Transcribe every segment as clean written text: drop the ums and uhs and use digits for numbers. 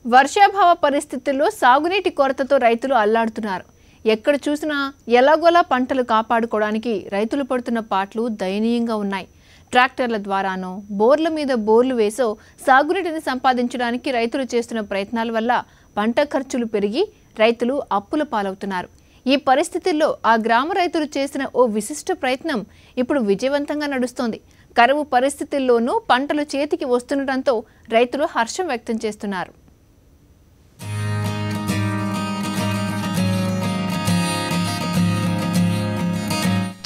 వర్షాభావ పరిస్థితుల్లో సాగునీటి కొరతతో రైతులు అల్లాడుతున్నారు. ఎక్కడ చూసినా ఎలాగోలా పంటలు కాపాడుకోవడానికి రైతులు పడుతున్న పాట్లు దయనీయంగా ఉన్నాయి. ట్రాక్టర్ల ద్వారానో బోర్ల మీద బోర్లు వేసో సాగునీటిని సంపాదించడానికి రైతులు చేస్తున్న ప్రయత్నాల వల్ల పంట ఖర్చులు పెరిగి రైతులు అప్పుల పాలవుతున్నారు. ఈ పరిస్థితుల్లో ఆ గ్రామ రైతులు చేసిన ఓ విశిష్ట ప్రయత్నం ఇప్పుడు విజయవంతంగా నడుస్తోంది. కరువు పరిస్థితుల్లోనూ పంటలు చేతికి వస్తుండటంతో రైతులు హర్షం వ్యక్తం చేస్తున్నారు.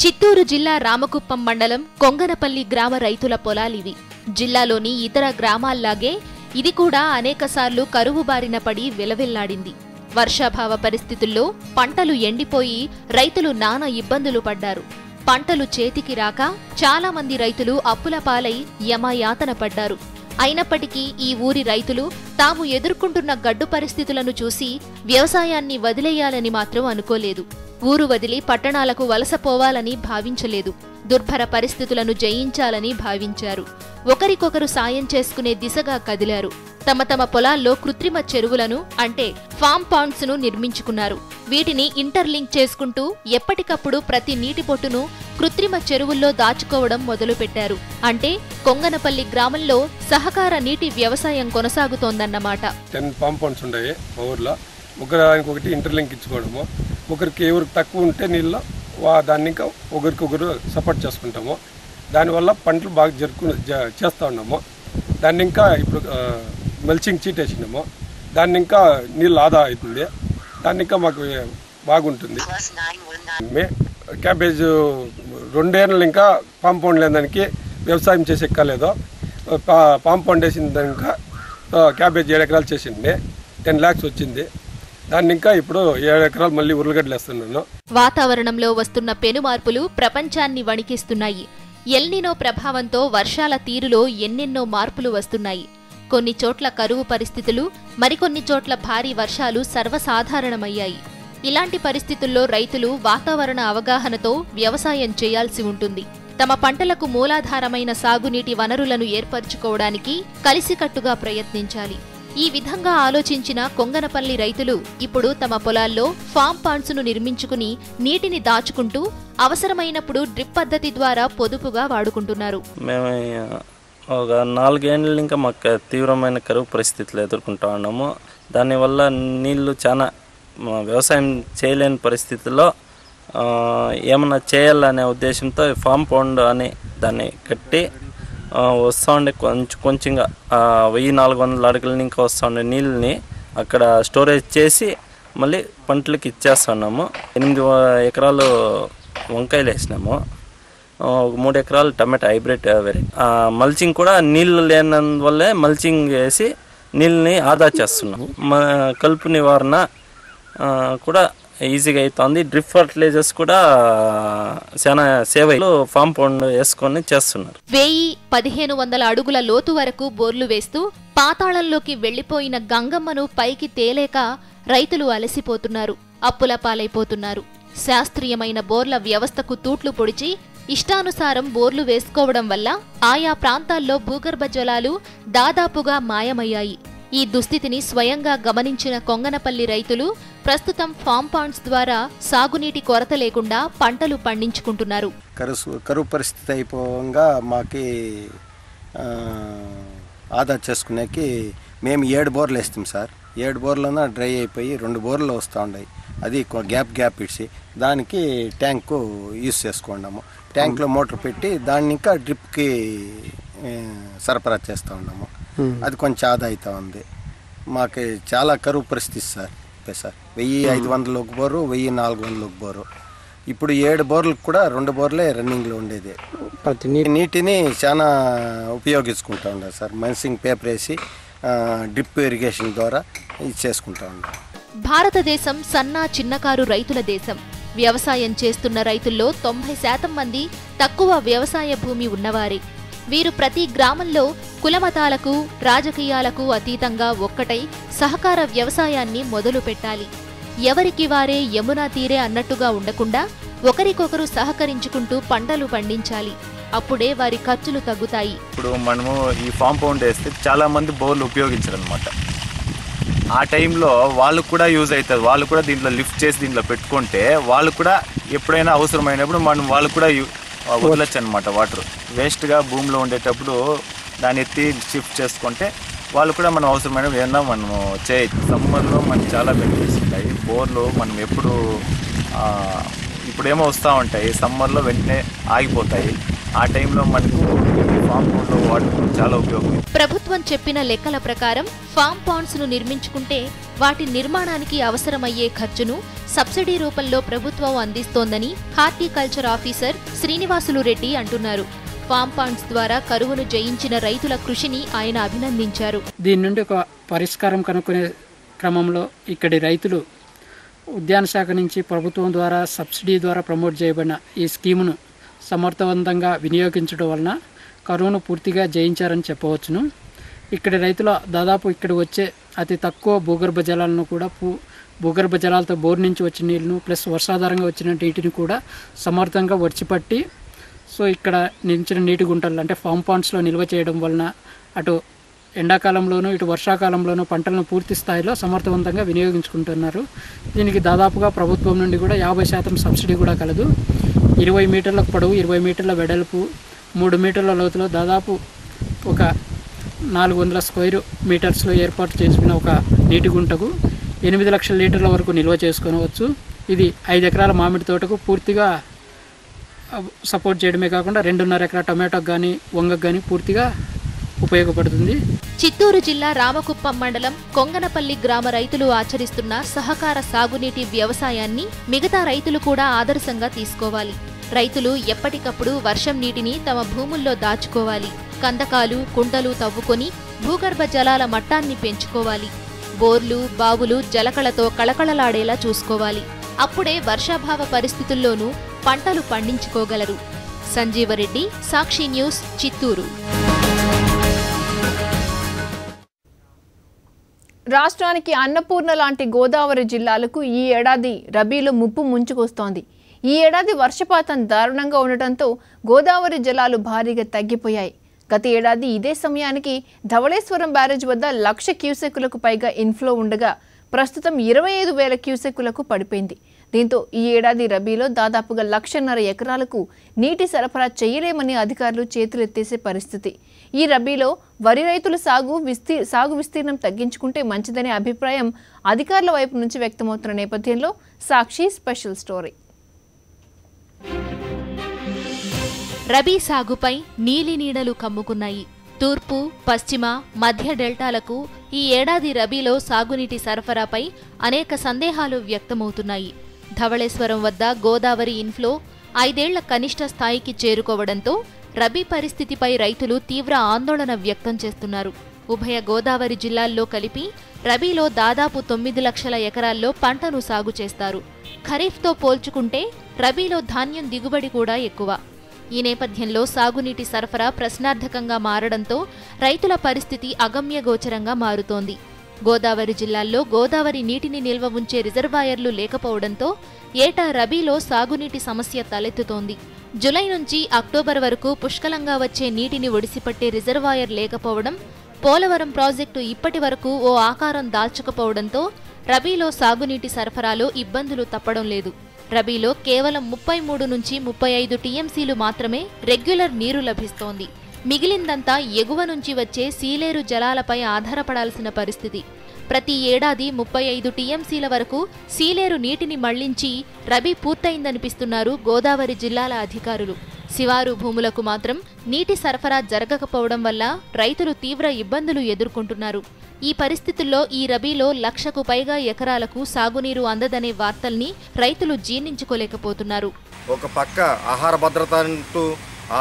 చిత్తూరు జిల్లా రామకుప్పం మండలం కొంగనపల్లి గ్రామ రైతుల పొలాలివి. జిల్లాలోని ఇతర గ్రామాల్లాగే ఇది కూడా అనేకసార్లు కరువు బారిన పడి విలవిల్లాడింది. వర్షాభావ పరిస్థితుల్లో పంటలు ఎండిపోయి రైతులు నానా ఇబ్బందులు పడ్డారు. పంటలు చేతికి రాక చాలా మంది రైతులు అప్పుల పాలై యమయాతన పడ్డారు. అయినప్పటికీ ఈ ఊరి రైతులు తాము ఎదుర్కొంటున్న గడ్డు పరిస్థితులను చూసి వ్యవసాయాన్ని వదిలేయాలని మాత్రం అనుకోలేదు. ఊరు వదిలి పట్టణాలకు వలసపోవాలని భావించలేదు. దుర్భర పరిస్థితులను జయించాలని భావించారు. ఒకరికొకరు సాయం చేసుకునే దిశగా కదిలారు. తమ తమ పొలాల్లో కృత్రిమ చెరువులను అంటే ఫామ్ పాండ్స్ ను నిర్మించుకున్నారు. వీటిని ఇంటర్లింక్ చేసుకుంటూ ఎప్పటికప్పుడు ప్రతి నీటి బొట్టును కృత్రిమ చెరువుల్లో దాచుకోవడం మొదలుపెట్టారు. అంటే కొంగనపల్లి గ్రామంలో సహకార నీటి వ్యవసాయం కొనసాగుతోందన్నమాట. 10 ఫామ్ పాండ్స్ ఉన్నాయి మా ఊర్లో. ఒకరికి ఇంటర్లింక్ ఇచ్చుకోవడము, ఒకరికి ఎవరికి తక్కువ ఉంటే నీళ్ళు దాన్ని ఇంకా ఒకరికొకరు సపోర్ట్ చేసుకుంటాము. దానివల్ల పంటలు బాగా చేస్తూ ఉన్నాము. దాన్ని ఇంకా ఇప్పుడు మల్చింగ్ చీట్ వేసినాము. దాన్ని ఇంకా నీళ్ళు ఆదా అవుతుంది. దాన్ని ఇంకా మాకు బాగుంటుంది. క్యాబేజ్ 2 ఏళ్ళు ఇంకా కాంపౌండ్ లేని దానికి వ్యవసాయం చేసి ఎక్కలేదు. కాంపౌండ్ వేసిన దానికి క్యాబేజ్ 7 ఎకరాలు చేసింది. 10 lakhs వచ్చింది. దాన్ని ఇంకా ఇప్పుడు 7 ఎకరాలు మళ్ళీ ఉర్లగడ్డలు వేస్తున్నాను. వాతావరణంలో వస్తున్న పెను మార్పులు ప్రపంచాన్ని వణికిస్తున్నాయి. ఎల్నినో ప్రభావంతో వర్షాల తీరులో ఎన్నెన్నో మార్పులు వస్తున్నాయి. కొన్ని చోట్ల కరువు పరిస్థితులు, మరికొన్ని చోట్ల భారీ వర్షాలు సర్వసాధారణమయ్యాయి. ఇలాంటి పరిస్థితుల్లో రైతులు వాతావరణ అవగాహనతో వ్యవసాయం చేయాల్సి ఉంటుంది. తమ పంటలకు మూలాధారమైన సాగునీటి వనరులను ఏర్పరచుకోవడానికి కలిసికట్టుగా ప్రయత్నించాలి. ఈ విధంగా ఆలోచించిన కొంగనపల్లి రైతులు ఇప్పుడు తమ పొలాల్లో ఫామ్ పాండ్స్ ను నిర్మించుకుని నీటిని దాచుకుంటూ అవసరమైనప్పుడు డ్రిప్ పద్ధతి ద్వారా పొదుపుగా వాడుకుంటున్నారు. మేము ఒక 4 ఏళ్ళు ఇంకా మాకు తీవ్రమైన కరువు పరిస్థితులు ఎదుర్కొంటూ ఉన్నాము. దానివల్ల నీళ్లు చాలా వ్యవసాయం చేయలేని పరిస్థితుల్లో ఏమన్నా చేయాలనే ఉద్దేశంతో ఫామ్ పాండ్ అని దాన్ని కట్టి వస్తూ ఉండే కొంచెంగా 1400 అడుగులని ఇంకా వస్తూ ఉండే నీళ్ళని అక్కడ స్టోరేజ్ చేసి మళ్ళీ పంటలకు ఇచ్చేస్తున్నాము. 8 ఎకరాలు వంకాయలు వేసినాము. 3 ఎకరాలు టమాటా హైబ్రిడ్ వెరైటీ. మల్చింగ్ కూడా నీళ్ళు లేనందువల్లే మల్చింగ్ వేసి నీళ్ళని ఆదా చేస్తున్నాము. కలుపు నివారణ కూడా ఈజీగా అవుతుంది. డ్రిప్ ఫర్టిలైజర్స్ కూడా చాలా సేవ ఫామ్ పాండ్ వేసుకొని చేస్తున్నారు. 1000-1500 అడుగుల లోతు వరకు బోర్లు వేస్తూ పాతాళంలోకి వెళ్లిపోయిన గంగమ్మను పైకి తేలేక రైతులు అలసిపోతున్నారు, అప్పుల పాలైపోతున్నారు. శాస్త్రీయమైన బోర్ల వ్యవస్థకు తూట్లు పొడిచి ఇష్టానుసారం బోర్లు వేసుకోవడం వల్ల ఆయా ప్రాంతాల్లో భూగర్భ జలాలు దాదాపుగా మాయమయ్యాయి. ఈ దుస్థితిని స్వయంగా గమనించిన కొంగనపల్లి రైతులు ప్రస్తుతం ఫామ్ పాండ్స్ ద్వారా సాగునీటి కొరత లేకుండా పంటలు పండించుకుంటున్నారు. కరువు పరిస్థితి అయిపోగా మాకి ఆదా చేసుకునేకి మేము 7 బోర్లు వేస్తాం సార్. 7 బోర్లన డ్రై అయిపోయి 2 బోర్లు వస్తూ ఉన్నాయి. అది గ్యాప్ ఇచ్చి దానికి ట్యాంకు యూజ్ చేసుకున్నాము. ట్యాంక్లో మోటార్ పెట్టి దాన్ని ఇంకా డ్రిప్కి సరఫరా చేస్తూ ఉన్నాము. అది కొంచెం ఆదా అవుతూ ఉంది. మాకు చాలా కరువు పరిస్థితి సార్. 1500 ఒక బోరు, 1400 ఒక బోరు. ఇప్పుడు 7 బోర్లకు కూడా 2 బోర్లే రన్నింగ్లో ఉండేది. నీటిని చాలా ఉపయోగించుకుంటూ ఉన్నారు సార్. మల్చింగ్ పేపర్ వేసి డ్రిప్ ఇరిగేషన్ ద్వారా ఇది చేసుకుంటూ ఉన్నారు. భారతదేశం సన్నా చిన్నకారు రైతుల దేశం. వ్యవసాయం చేస్తున్న రైతుల్లో 90% మంది తక్కువ వ్యవసాయ భూమి ఉన్నవారే. వీరు ప్రతి గ్రామంలో కులమతాలకు, రాజకీయాలకు అతీతంగా ఒక్కటై సహకార వ్యవసాయాన్ని మొదలు పెట్టాలి. ఎవరికి వారే యమునా తీరే అన్నట్టుగా ఉండకుండా ఒకరికొకరు సహకరించుకుంటూ పంటలు పండించాలి. అప్పుడే వారి ఖర్చులు తగ్గుతాయి. ఇప్పుడు మనము ఈ ఫామ్ పౌండ్ వేస్తే చాలా మంది బోర్లు ఉపయోగించారనమాట. ఆ టైంలో వాళ్ళకు కూడా యూజ్ అవుతుంది. వాళ్ళు కూడా దీంట్లో లిఫ్ట్ చేసి దీంట్లో పెట్టుకుంటే వాళ్ళు కూడా ఎప్పుడైనా అవసరమైనప్పుడు మనం వాళ్ళు కూడా వదలొచ్చు అనమాట. వాటర్ వేస్ట్గా భూమిలో ఉండేటప్పుడు దాన్ని ఎత్తి షిఫ్ట్ చేసుకుంటే వాళ్ళు కూడా మనం అవసరమైనప్పుడు ఏమన్నా మనము చేయొచ్చు. సమ్మర్లో మనకి చాలా బెనిఫిట్స్ ఉంటాయి. బోర్లు మనం ఇప్పుడేమో వస్తూ ఉంటాయి, సమ్మర్లో వెంటనే ఆగిపోతాయి. ఆ టైంలో మనకు ఫామ్ పాండ్లో వాటర్ చాలా ఉపయోగం. ప్రభుత్వం చెప్పిన లెక్కల ప్రకారం ఫామ్ పాండ్స్ ను నిర్మించుకుంటే వాటి నిర్మాణానికి అవసరమయ్యే ఖర్చును సబ్సిడీ రూపంలో ప్రభుత్వం అందిస్తోందని హార్టికల్చర్ ఆఫీసర్ శ్రీనివాసులు రెడ్డి అంటున్నారు. ఫామ్ పాండ్స్ ద్వారా కరువును జయించిన రైతుల కృషిని ఆయన అభినందించారు. దీని నుండి ఒక పరిష్కారం కనుక్కునే క్రమంలో ఇక్కడి రైతులు ఉద్యాన శాఖ నుంచి ప్రభుత్వం ద్వారా సబ్సిడీ ద్వారా ప్రమోట్ చేయబడిన ఈ స్కీమును సమర్థవంతంగా వినియోగించడం వలన కరువును పూర్తిగా జయించారని చెప్పవచ్చును. ఇక్కడి రైతుల దాదాపు ఇక్కడ వచ్చే అతి తక్కువ భూగర్భ జలాలను కూడా భూగర్భ జలాలతో బోర్ నుంచి వచ్చిన నీళ్ళను ప్లస్ వర్షాధారంగా వచ్చిన నీటిని కూడా సమర్థంగా ఒడిచిపట్టి ఇక్కడ నిలిచిన నీటి గుంటలు అంటే ఫామ్ పాండ్స్లో నిల్వ చేయడం వలన అటు ఎండాకాలంలోనూ ఇటు వర్షాకాలంలోనూ పంటలను పూర్తి స్థాయిలో సమర్థవంతంగా వినియోగించుకుంటున్నారు. దీనికి దాదాపుగా ప్రభుత్వం నుండి కూడా 50% సబ్సిడీ కూడా కలదు. 20 మీటర్ల పొడవు, 20 మీటర్ల వెడల్పు, 3 మీటర్ల లోతులో దాదాపు ఒక 400 స్క్వేర్ మీటర్స్లో ఏర్పాటు చేసుకున్న ఒక నీటి గుంటకు 8 లక్షల లీటర్ల వరకు నిల్వ చేసుకోవచ్చు. ఇది 5 ఎకరాల మామిడి తోటకు పూర్తిగా సపోర్ట్ చేయడమే కాకుండా 2.5 ఎకరా టొమాటోకి కానీ వంగకు కానీ పూర్తిగా ఉపయోగపడుతుంది. చిత్తూరు జిల్లా రామకుప్పం మండలం కొంగనపల్లి గ్రామ రైతులు ఆచరిస్తున్న సహకార సాగునీటి వ్యవసాయాన్ని మిగతా రైతులు కూడా ఆదర్శంగా తీసుకోవాలి. రైతులు ఎప్పటికప్పుడు వర్షం నీటిని తమ భూముల్లో దాచుకోవాలి. కందకాలు, కుంటలు తవ్వుకొని భూగర్భ జలాల మట్టాన్ని పెంచుకోవాలి. బోర్లు, బావులు జలకళతో కళకళలాడేలా చూసుకోవాలి. అప్పుడే వర్షాభావ పరిస్థితుల్లోనూ పంటలు పండించుకోగలరు. సంజీవరెడ్డి, సాక్షి న్యూస్, చిత్తూరు. రాష్ట్రానికి అన్నపూర్ణ లాంటి గోదావరి జిల్లాలకు ఈ ఏడాది రబీలో ముప్పు ముంచుకొస్తోంది. ఈ ఏడాది వర్షపాతం దారుణంగా ఉండటంతో గోదావరి జలాలు భారీగా తగ్గిపోయాయి. గత ఏడాది ఇదే సమయానికి ధవళేశ్వరం బ్యారేజ్ వద్ద 1,00,000 క్యూసెక్కులకు పైగా ఇన్ఫ్లో ఉండగా ప్రస్తుతం 25,000 క్యూసెక్కులకు పడిపోయింది. దీంతో ఈ ఏడాది రబీలో దాదాపుగా 1,50,000 ఎకరాలకు నీటి సరఫరా చేయలేమని అధికారులు చేతులెత్తేసే పరిస్థితి. ఈ రబీలో వరి రైతుల సాగు విస్తీర్ణం తగ్గించుకుంటే మంచిదనే అభిప్రాయం అధికారుల వైపు నుంచి వ్యక్తమవుతున్న నేపథ్యంలో సాక్షి స్పెషల్ స్టోరీ. రబీ సాగుపై నీలి నీడలు కమ్ముకున్నాయి. తూర్పు, పశ్చిమ, మధ్య డెల్టాలకు ఈ ఏడాది రబీలో సాగునీటి సరఫరాపై అనేక సందేహాలు వ్యక్తమవుతున్నాయి. ధవళేశ్వరం వద్ద గోదావరి ఇన్ఫ్లో 5 ఏళ్ల కనిష్ట స్థాయికి చేరుకోవడంతో రబీ పరిస్థితిపై రైతులు తీవ్ర ఆందోళన వ్యక్తం చేస్తున్నారు. ఉభయ గోదావరి జిల్లాల్లో కలిపి రబీలో దాదాపు 9 లక్షల ఎకరాల్లో పంటను సాగు చేస్తారు. ఖరీఫ్తో పోల్చుకుంటే రబీలో ధాన్యం దిగుబడి కూడా ఎక్కువ. ఈ నేపథ్యంలో సాగునీటి సరఫరా ప్రశ్నార్థకంగా మారడంతో రైతుల పరిస్థితి అగమ్యగోచరంగా మారుతోంది. గోదావరి జిల్లాల్లో గోదావరి నీటిని నిల్వ ఉంచే రిజర్వాయర్లు లేకపోవడంతో ఏటా రబీలో సాగునీటి సమస్య తలెత్తుతోంది. జులై నుంచి అక్టోబర్ వరకు పుష్కలంగా వచ్చే నీటిని ఒడిసిపట్టే రిజర్వాయర్ లేకపోవడం, పోలవరం ప్రాజెక్టు ఇప్పటి వరకు ఓ ఆకారం దాల్చకపోవడంతో రబీలో సాగునీటి సరఫరాలో ఇబ్బందులు తప్పడం లేదు. రబీలో కేవలం 33 నుంచి 35 టీఎంసీలు మాత్రమే రెగ్యులర్ నీరు లభిస్తోంది. మిగిలిందంతా ఎగువ నుంచి వచ్చే సీలేరు జలాలపై ఆధారపడాల్సిన పరిస్థితి. ప్రతి ఏడాది 35 టీఎంసీల వరకు సీలేరు నీటిని మళ్లించి రబీ పూర్తయిందనిపిస్తున్నారు గోదావరి జిల్లాల అధికారులు. శివారు భూములకు మాత్రం నీటి సరఫరా జరగకపోవడం వల్ల రైతులు తీవ్ర ఇబ్బందులు ఎదుర్కొంటున్నారు. ఈ పరిస్థితుల్లో ఈ రబీలో 1,00,000కు పైగా ఎకరాలకు సాగునీరు అందదనే వార్తల్ని రైతులు జీర్ణించుకోలేకపోతున్నారు. ఒక పక్క ఆహార భద్రత అంటూ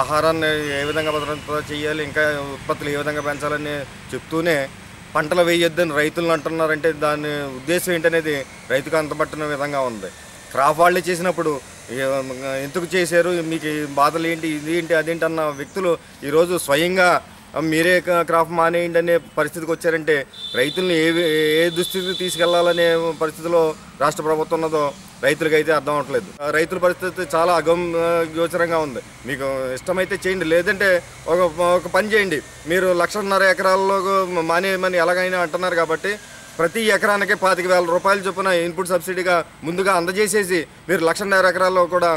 ఆహారాన్ని ఏ విధంగా భద్రత చేయాలి, ఇంకా ఉత్పత్తులు ఏ విధంగా పెంచాలని చెప్తూనే పంటలు వేయొద్దని రైతులను అంటున్నారంటే దాని ఉద్దేశం ఏంటనేది రైతుకు అంతపట్టిన విధంగా ఉంది. క్రాప్ వాళ్ళే చేసినప్పుడు ఎందుకు చేశారు, మీకు బాధలు ఏంటి, ఇదేంటి అదేంటి అన్న వ్యక్తులు ఈరోజు స్వయంగా మీరే క్రాప్ మానేయండి అనే పరిస్థితికి వచ్చారంటే రైతుల్ని ఏ దుస్థితికి తీసుకెళ్లాలనే పరిస్థితిలో రాష్ట్ర ప్రభుత్వం ఉన్నదో రైతులకైతే అర్థం అవట్లేదు. రైతుల పరిస్థితి చాలా గోచరంగా ఉంది. మీకు ఇష్టమైతే చేయండి, లేదంటే ఒక పని చేయండి. మీరు 1,50,000 ఎకరాల్లో మానేయమని ఎలాగైనా అంటున్నారు కాబట్టి ప్రతి ఎకరానికి 25,000 రూపాయల చొప్పున ఇన్పుట్ సబ్సిడీగా ముందుగా అందజేసేసి మీరు 1,50,000 ఎకరాల్లో కూడా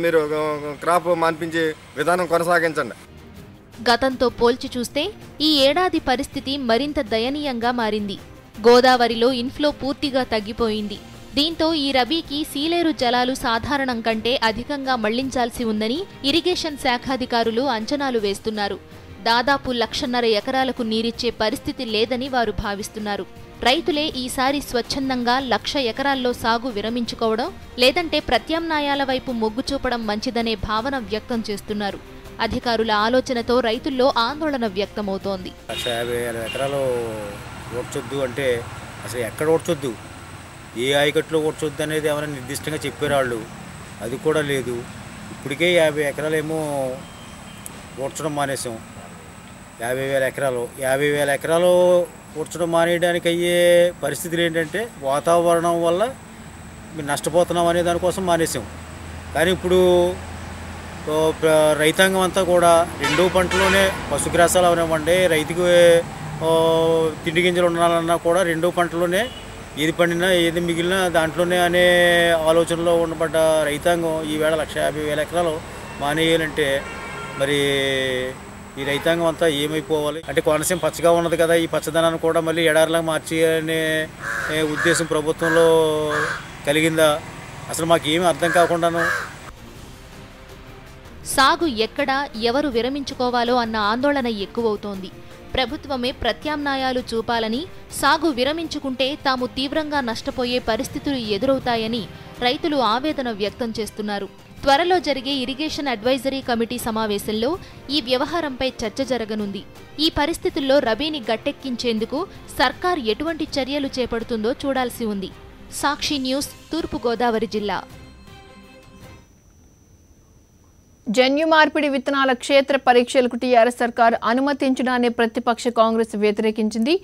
మీరు క్రాప్ మాన్పించే విధానం కొనసాగించండి. గతంతో పోల్చి చూస్తే ఈ ఏడాది పరిస్థితి మరింత దయనీయంగా మారింది. గోదావరిలో ఇన్ఫ్లో పూర్తిగా తగ్గిపోయింది. దీంతో ఈ రబీకి సీలేరు జలాలు సాధారణం కంటే అధికంగా మళ్లించాల్సి ఉందని ఇరిగేషన్ శాఖాధికారులు అంచనాలు వేస్తున్నారు. దాదాపు 1,50,000 ఎకరాలకు నీరిచ్చే పరిస్థితి లేదని వారు భావిస్తున్నారు. రైతులే ఈసారి స్వచ్ఛందంగా 1,00,000 ఎకరాల్లో సాగు విరమించుకోవడం లేదంటే ప్రత్యామ్నాయాల వైపు మొగ్గు చూపడం మంచిదనే భావన వ్యక్తం చేస్తున్నారు. అధికారుల ఆలోచనతో రైతుల్లో ఆందోళన వ్యక్తమవుతోంది. 1,50,000 ఎకరాలు ఓడ్చొద్దు అంటే అసలు ఎక్కడ ఓడ్చొద్దు, ఏ ఆయకట్లో ఓడ్చొద్దు అనేది ఏమైనా నిర్దిష్టంగా చెప్పారు వాళ్ళు, అది కూడా లేదు. ఇప్పటికే 50 ఎకరాలేమో ఓడ్చడం మానేసాం. 50,000 ఎకరాలు ఓడ్చడం మానేయడానికి అయ్యే పరిస్థితులు ఏంటంటే వాతావరణం వల్ల నష్టపోతున్నాం అనే దానికోసం మానేసాం. కానీ ఇప్పుడు రైతాంగం అంతా కూడా 2 పంటలోనే పశుగ్రాసాలు అవనివ్వండి, రైతుకు తిండి గింజలు ఉండాలన్నా కూడా 2 పంటలోనే ఏది పండినా ఏది మిగిలినా దాంట్లోనే అనే ఆలోచనలో ఉండబడ్డ రైతాంగం ఈవేళ 1,50,000 ఎకరాలు మానేయాలంటే మరి ఈ రైతాంగం అంతా ఏమైపోవాలి? అంటే కోనసీమ పచ్చగా ఉన్నది కదా, ఈ పచ్చదనాన్ని కూడా మళ్ళీ ఎడారిలాగా మార్చేయాలనే ఉద్దేశం ప్రభుత్వంలో కలిగిందా? అసలు మాకేమీ అర్థం కాకుండాను సాగు ఎక్కడా ఎవరు విరమించుకోవాలో అన్న ఆందోళన ఎక్కువవుతోంది. ప్రభుత్వమే ప్రత్యామ్నాయాలు చూపాలని, సాగు విరమించుకుంటే తాము తీవ్రంగా నష్టపోయే పరిస్థితులు ఎదురవుతాయని రైతులు ఆవేదన వ్యక్తం చేస్తున్నారు. త్వరలో జరిగే ఇరిగేషన్ అడ్వైజరీ కమిటీ సమావేశంలో ఈ వ్యవహారంపై చర్చ జరగనుంది. ఈ పరిస్థితుల్లో రబీని గట్టెక్కించేందుకు సర్కార్ ఎటువంటి చర్యలు చేపడుతుందో చూడాల్సి ఉంది. సాక్షి న్యూస్, తూర్పుగోదావరి జిల్లా. జన్యు మార్పిడి విత్తనాల క్షేత్ర పరీక్షలకు టీఆర్ఎస్ సర్కార్ అనుమతించడాన్ని ప్రతిపక్ష కాంగ్రెస్ వ్యతిరేకించింది.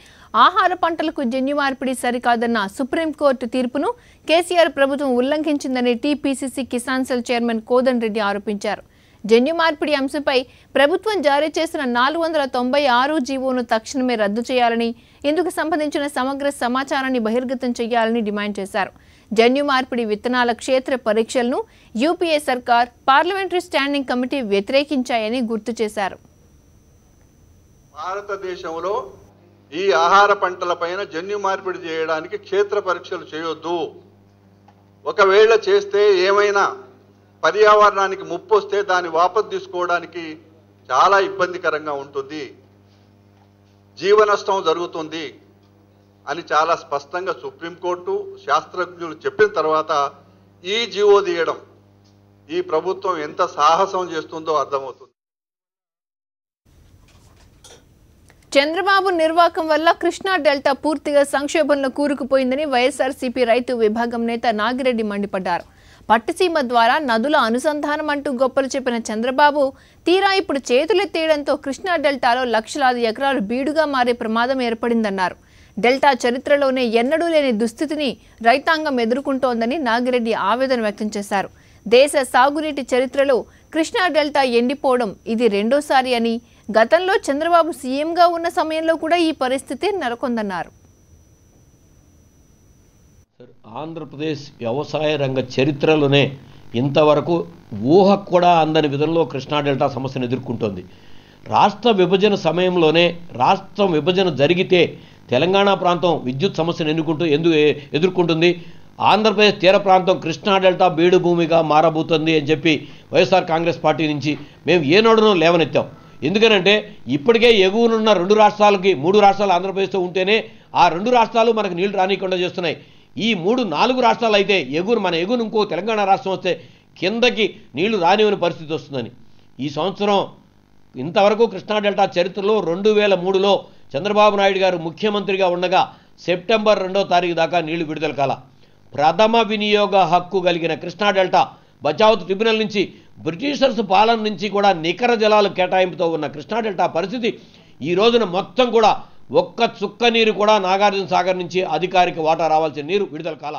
ఆహార పంటలకు జన్యు మార్పిడి సరికాదన్న సుప్రీంకోర్టు తీర్పును కేసీఆర్ ప్రభుత్వం ఉల్లంఘించిందని టీపీసీసీ కిసాన్ సెల్ చైర్మన్ కోదండ్ రెడ్డి ఆరోపించారు. జన్యు మార్పిడి అంశంపై ప్రభుత్వం జారీ చేసిన 496 జీవోను తక్షణమే రద్దు చేయాలని, ఇందుకు సంబంధించిన సమగ్ర సమాచారాన్ని బహిర్గతం చేయాలని డిమాండ్ చేశారు. జన్యు మార్పిడి విత్తనాల క్షేత్ర పరీక్షలను యూపీఏ సర్కార్, పార్లమెంటరీ స్టాండింగ్ కమిటీ వ్యతిరేకించాయని గుర్తు చేశారు. భారతదేశంలో ఈ ఆహార పంటలపైన జన్యు మార్పిడి చేయడానికి క్షేత్ర పరీక్షలు చేయొద్దు. ఒకవేళ చేస్తే ఏమైనా పర్యావరణానికి ముప్పు వస్తే దాన్ని వాపసు తీసుకోవడానికి చాలా ఇబ్బందికరంగా ఉంటుంది, జీవ నష్టం జరుగుతుంది అని చాలా స్పష్టంగా సుప్రీంకోర్టు శాస్త్రజ్ఞులు చెప్పిన తర్వాత ఈ జీవో తీయడం ఈ ప్రభుత్వం ఎంత సాహసం చేస్తుందో అర్థమవుతుంది. చంద్రబాబు నిర్వాకం వల్ల కృష్ణా డెల్టా పూర్తిగా సంక్షోభంలో కూరుకుపోయిందని వైఎస్ఆర్సీపీ రైతు విభాగం నేత నాగిరెడ్డి మండిపడ్డారు. పట్టిసీమ ద్వారా నదుల అనుసంధానం అంటూ గొప్పలు చెప్పిన చంద్రబాబు తీరా ఇప్పుడు చేతులెత్తేయడంతో కృష్ణా డెల్టాలో లక్షలాది ఎకరాలు బీడుగా మారే ప్రమాదం ఏర్పడిందన్నారు. డెల్టా చరిత్రలోనే ఎన్నడూ లేని దుస్థితిని రైతాంగం ఎదుర్కొంటోందని నాగిరెడ్డి ఆవేదన వ్యక్తం చేశారు. దేశ సాగునీటి చరిత్రలో కృష్ణా డెల్టా ఎండిపోవడం ఇది రెండోసారి అని, గతంలో చంద్రబాబు సీఎంగా ఉన్న సమయంలో కూడా ఈ పరిస్థితి నెలకొందన్నారు. ఆంధ్రప్రదేశ్ వ్యవసాయ రంగ చరిత్రలోనే ఇంతవరకు ఊహకు కూడా అందని విధంలో కృష్ణా డెల్టా సమస్యను ఎదుర్కొంటోంది. రాష్ట్ర విభజన సమయంలోనే రాష్ట్రం విభజన జరిగితే తెలంగాణ ప్రాంతం విద్యుత్ సమస్యను ఎదుర్కొంటుంది, ఆంధ్రప్రదేశ్ తీర ప్రాంతం కృష్ణా డెల్టా బీడు భూమిగా మారబోతుంది అని చెప్పి వైఎస్ఆర్ కాంగ్రెస్ పార్టీ నుంచి మేము ఏనాడునో లేవనెత్తాం. ఎందుకనంటే ఇప్పటికే ఎగువనున్న 2 రాష్ట్రాలకి 3 రాష్ట్రాలు ఆంధ్రప్రదేశ్తో ఉంటేనే ఆ 2 రాష్ట్రాలు మనకు నీళ్లు రానికుండా చేస్తున్నాయి. ఈ 3-4 రాష్ట్రాలు అయితే మన ఎగువను ఇంకో తెలంగాణ రాష్ట్రం వస్తే కిందకి నీళ్లు రానివని పరిస్థితి వస్తుందని ఈ సంవత్సరం ఇంతవరకు కృష్ణా డెల్టా చరిత్రలో 2003లో చంద్రబాబు నాయుడు గారు ముఖ్యమంత్రిగా ఉండగా సెప్టెంబర్ 2వ తారీఖు దాకా నీళ్లు విడుదల కాల. ప్రథమ వినియోగ హక్కు కలిగిన కృష్ణా డెల్టా బచావ్ ట్రిబ్యునల్ నుంచి బ్రిటిషర్స్ పాలన నుంచి కూడా నికర జలాలు కేటాయింపుతో ఉన్న కృష్ణా డెల్టా పరిస్థితి ఈ రోజున మొత్తం కూడా ఒక్క చుక్క నీరు కూడా నాగార్జున సాగర్ నుంచి అధికారిక వాటా రావాల్సిన నీరు విడుదల కాల.